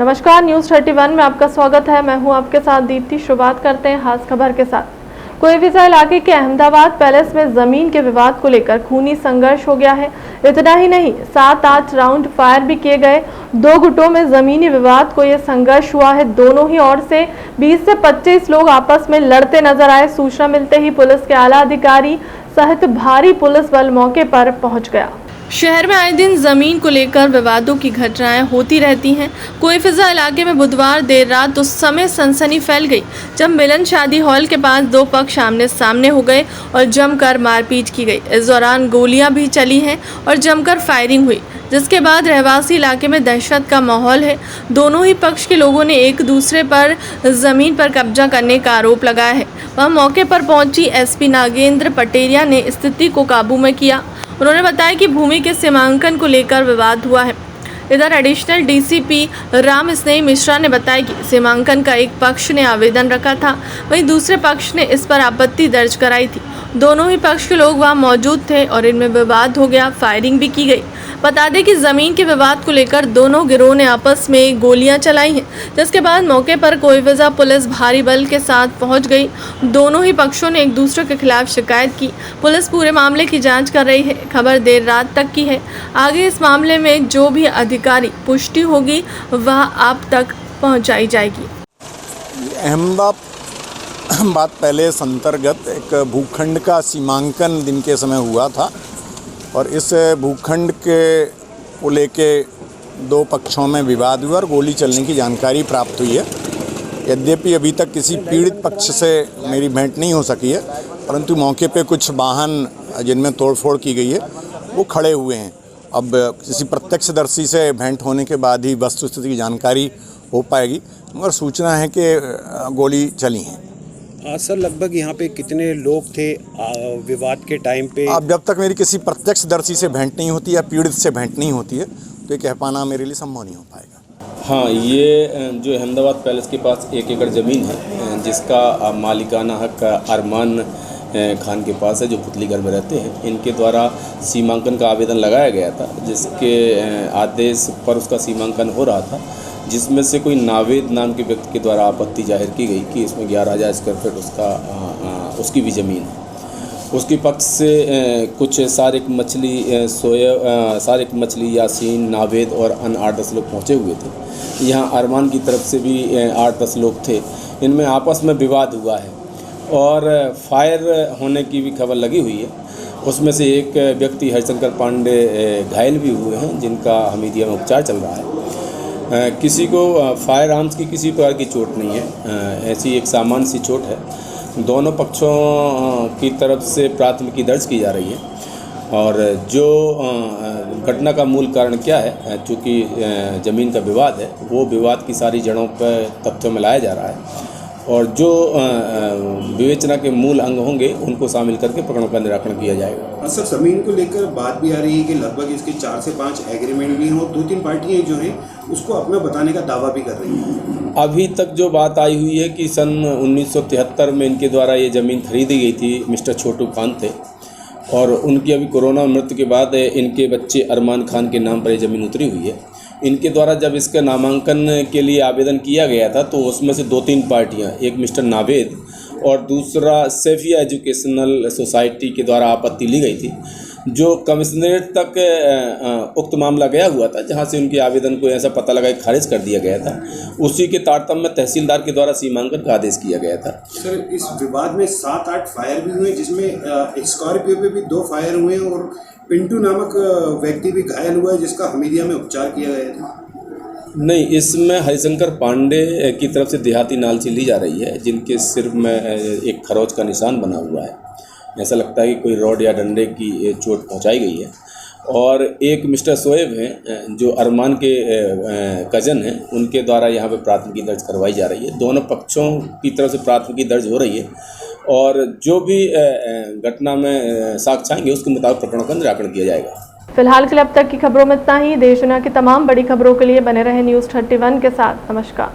नमस्कार, न्यूज़ 31 में आपका स्वागत है। मैं हूं आपके साथ दीप्ति। शुरुआत करते हैं खास खबर के साथ। कोईविजा इलाके के अहमदाबाद पैलेस में जमीन के विवाद को लेकर खूनी संघर्ष हो गया है। इतना ही नहीं, 7-8 राउंड फायर भी किए गए। दो गुटों में जमीनी विवाद को यह संघर्ष हुआ है। दोनों ही ओर से 20 से 25 लोग आपस में लड़ते नजर आए। सूचना मिलते ही पुलिस के आला अधिकारी सहित भारी पुलिस बल मौके पर पहुंच गया। शहर में आए दिन जमीन को लेकर विवादों की घटनाएं होती रहती हैं। कोईविजा इलाके में बुधवार देर रात उस समय सनसनी फैल गई जब मिलन शादी हॉल के पास दो पक्ष आमने सामने हो गए और जमकर मारपीट की गई। इस दौरान गोलियां भी चली हैं और जमकर फायरिंग हुई, जिसके बाद रहवासी इलाके में दहशत का माहौल है। दोनों ही पक्ष के लोगों ने एक दूसरे पर जमीन पर कब्जा करने का आरोप लगाया है। वह मौके पर पहुंची एसपी नागेंद्र पटेरिया ने स्थिति को काबू में किया। उन्होंने बताया कि भूमि के सीमांकन को लेकर विवाद हुआ है। इधर एडिशनल डीसीपी राम स्नेही मिश्रा ने बताया कि सीमांकन का एक पक्ष ने आवेदन रखा था, वहीं दूसरे पक्ष ने इस पर आपत्ति दर्ज कराई थी। दोनों ही पक्ष के लोग वहां मौजूद थे और इनमें विवाद हो गया, फायरिंग भी की गई। बता दें कि जमीन के विवाद को लेकर दोनों गिरोह ने आपस में गोलियां चलाई हैं, जिसके बाद मौके पर कोईविजा पुलिस भारी बल के साथ पहुंच गई। दोनों ही पक्षों ने एक दूसरे के खिलाफ शिकायत की। पुलिस पूरे मामले की जांच कर रही है। खबर देर रात तक की है। आगे इस मामले में जो भी अधिकारी पुष्टि होगी वह आप तक पहुंचाई जाएगी। अहमदाबाद पैलेस अंतर्गत एक भूखंड का सीमांकन दिन के समय हुआ था और इस भूखंड के को लेके दो पक्षों में विवाद हुआ और गोली चलने की जानकारी प्राप्त हुई है। यद्यपि अभी तक किसी पीड़ित पक्ष से मेरी भेंट नहीं हो सकी है, परंतु मौके पे कुछ वाहन जिनमें तोड़फोड़ की गई है वो खड़े हुए हैं। अब किसी प्रत्यक्षदर्शी से भेंट होने के बाद ही वस्तुस्थिति की जानकारी हो पाएगी, मगर सूचना है कि गोली चली हैं। सर, लगभग यहाँ पे कितने लोग थे विवाद के टाइम पे? अब जब तक मेरी किसी प्रत्यक्षदर्शी से भेंट नहीं होती या पीड़ित से भेंट नहीं होती है तो ये कह पाना मेरे लिए संभव नहीं हो पाएगा। हाँ, ये जो अहमदाबाद पैलेस के पास 1 एकड़ ज़मीन है जिसका मालिकाना हक अरमान खान के पास है, जो पुतलीगढ़ में रहते हैं। इनके द्वारा सीमांकन का आवेदन लगाया गया था, जिसके आदेश पर उसका सीमांकन हो रहा था, जिसमें से कोई नावेद नाम के व्यक्ति के द्वारा आपत्ति जाहिर की गई कि इसमें 11,000 स्क्वायर फीट उसकी भी ज़मीन है। उसके पक्ष से कुछ सारिक मछली यासीन नावेद और अन्य 8-10 लोग पहुँचे हुए थे। यहाँ अरमान की तरफ से भी 8-10 लोग थे। इनमें आपस में विवाद हुआ है और फायर होने की भी खबर लगी हुई है। उसमें से एक व्यक्ति हरिशंकर पांडे घायल भी हुए हैं, जिनका हमीदिया में उपचार चल रहा है। किसी को फायर आर्म्स की किसी प्रकार की चोट नहीं है, ऐसी एक सामान्य सी चोट है। दोनों पक्षों की तरफ से प्राथमिकी दर्ज की जा रही है और जो घटना का मूल कारण क्या है, चूँकि ज़मीन का विवाद है, वो विवाद की सारी जड़ों पर तथ्यों में लाया जा रहा है और जो विवेचना के मूल अंग होंगे उनको शामिल करके प्रकरणों का निराकरण किया जाएगा। सर, जमीन को लेकर बात भी आ रही है कि लगभग इसके 4 से 5 एग्रीमेंट भी हैं और 2-3 पार्टियां जो हैं उसको अपना बताने का दावा भी कर रही हैं। अभी तक जो बात आई हुई है कि सन 1973 में इनके द्वारा ये ज़मीन खरीदी गई थी। मिस्टर छोटू खान थे और उनकी अभी कोरोना मृत्यु के बाद इनके बच्चे अरमान खान के नाम पर ये ज़मीन उतरी हुई है। इनके द्वारा जब इसका नामांकन के लिए आवेदन किया गया था तो उसमें से 2-3 पार्टियां, एक मिस्टर नावेद और दूसरा सैफिया एजुकेशनल सोसाइटी के द्वारा आपत्ति ली गई थी, जो कमिश्नरेट तक उक्त मामला गया हुआ था, जहां से उनके आवेदन को ऐसा पता लगा कि खारिज कर दिया गया था। उसी के तारतम्य में तहसीलदार के द्वारा सीमांकन का आदेश किया गया था। सर, इस विवाद में 7-8 फायर भी हुए, जिसमें स्कॉर्पियो पे भी 2 फायर हुए और पिंटू नामक व्यक्ति भी घायल हुआ है, जिसका हमीदिया में उपचार किया गया था। नहीं, इसमें हरिशंकर पांडे की तरफ से देहाती नालची ली जा रही है, जिनके सिर में एक खरोच का निशान बना हुआ है। ऐसा लगता है कि कोई रॉड या डंडे की चोट पहुंचाई गई है। और एक मिस्टर शोएब हैं जो अरमान के कज़न हैं, उनके द्वारा यहाँ पे प्राथमिकी दर्ज करवाई जा रही है। दोनों पक्षों की तरफ से प्राथमिकी दर्ज हो रही है और जो भी घटना में साक्ष्य आएंगे उसके मुताबिक प्रकरणों का निराकरण किया जाएगा। फिलहाल के लिए अब तक की खबरों में इतना ही। देश दुनिया की तमाम बड़ी खबरों के लिए बने रहे न्यूज़ 31 के साथ। नमस्कार।